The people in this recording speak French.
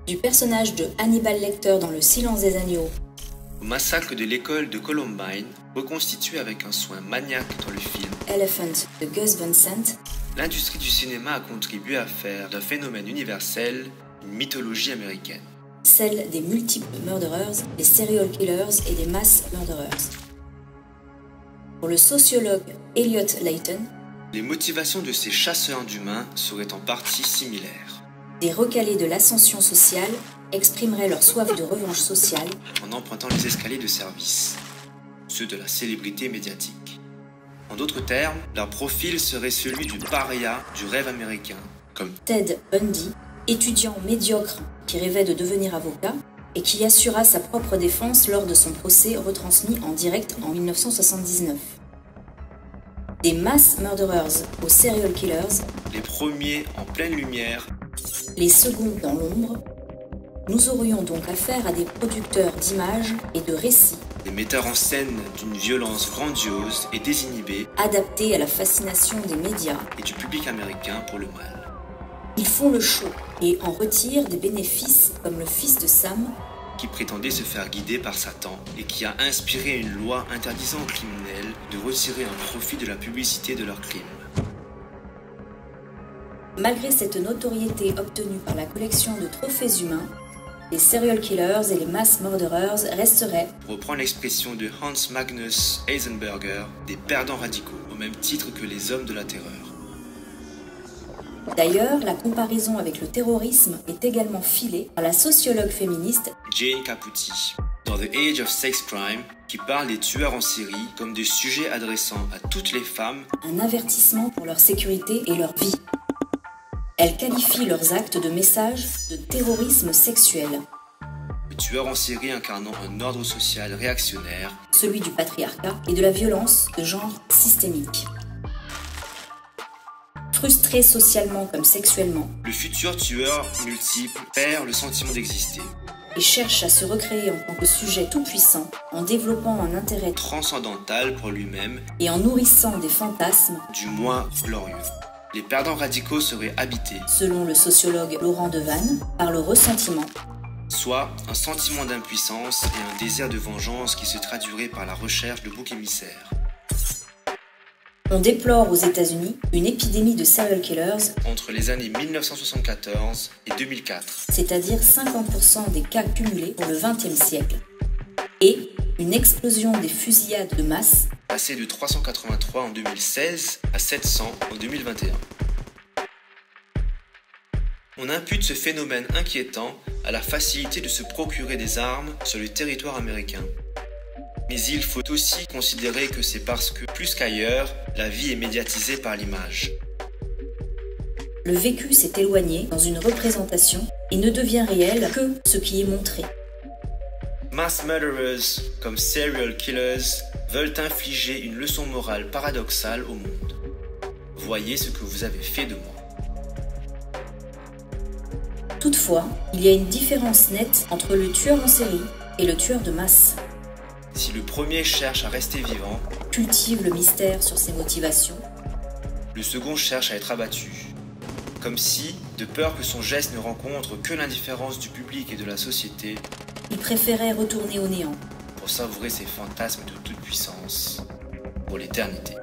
Du personnage de Hannibal Lecter dans Le Silence des agneaux, au massacre de l'école de Columbine, reconstitué avec un soin maniaque dans le film Elephant de Gus Van Sant, l'industrie du cinéma a contribué à faire d'un phénomène universel une mythologie américaine. celle des multiples murderers, des serial killers et des mass murderers. Pour le sociologue Elliot Layton, Les motivations de ces chasseurs d'humains seraient en partie similaires. des recalés de l'ascension sociale exprimeraient leur soif de revanche sociale En empruntant les escaliers de service, ceux de la célébrité médiatique. En d'autres termes, leur profil serait celui du paria du rêve américain, comme Ted Bundy, étudiant médiocre qui rêvait de devenir avocat et qui assura sa propre défense lors de son procès retransmis en direct en 1979. Des mass murderers aux serial killers, les premiers en pleine lumière, les seconds dans l'ombre, nous aurions donc affaire à des producteurs d'images et de récits des metteurs en scène d'une violence grandiose et désinhibée adaptés à la fascination des médias. et du public américain pour le mal. Ils font le show et en retirent des bénéfices comme le fils de Sam, Qui prétendait se faire guider par Satan et qui a inspiré une loi interdisant aux criminels de retirer un profit de la publicité de leurs crimes. Malgré cette notoriété obtenue par la collection de trophées humains, les serial killers et les mass murderers resteraient, Pour reprendre l'expression de Hans Magnus Eisenberger, des perdants radicaux, au même titre que les hommes de la terreur. d'ailleurs, la comparaison avec le terrorisme est également filée par la sociologue féministe Jane Caputi, dans The Age of Sex Crime, qui parle des tueurs en série comme des sujets adressant à toutes les femmes un avertissement pour leur sécurité et leur vie. Elle qualifie leurs actes de message de terrorisme sexuel, le tueur en série incarnant un ordre social réactionnaire, celui du patriarcat et de la violence de genre systémique. Frustré socialement comme sexuellement, le futur tueur multiple perd le sentiment d'exister, et cherche à se recréer en tant que sujet tout-puissant en développant un intérêt transcendantal pour lui-même, et en nourrissant des fantasmes, du moi glorieux. Les perdants radicaux seraient habités, selon le sociologue Laurent Devanne, par le ressentiment, soit un sentiment d'impuissance et un désir de vengeance qui se traduirait par la recherche de boucs émissaires. On déplore aux États-Unis une épidémie de serial killers, Entre les années 1974 et 2004, c'est-à-dire 50% des cas cumulés pour le XXe siècle, et une explosion des fusillades de masse, passé de 383 en 2016 à 700 en 2021. On impute ce phénomène inquiétant à la facilité de se procurer des armes sur le territoire américain. Mais il faut aussi considérer que c'est parce que, plus qu'ailleurs, la vie est médiatisée par l'image. le vécu s'est éloigné dans une représentation et ne devient réel que ce qui est montré. Mass murderers, comme serial killers, veulent infliger une leçon morale paradoxale au monde. Voyez ce que vous avez fait de moi. Toutefois, il y a une différence nette entre le tueur en série et le tueur de masse. Si le premier cherche à rester vivant, Cultive le mystère sur ses motivations, le second cherche à être abattu. Comme si, de peur que son geste ne rencontre que l'indifférence du public et de la société, il préférait retourner au néant. pour savourer ses fantasmes de toute puissance pour l'éternité.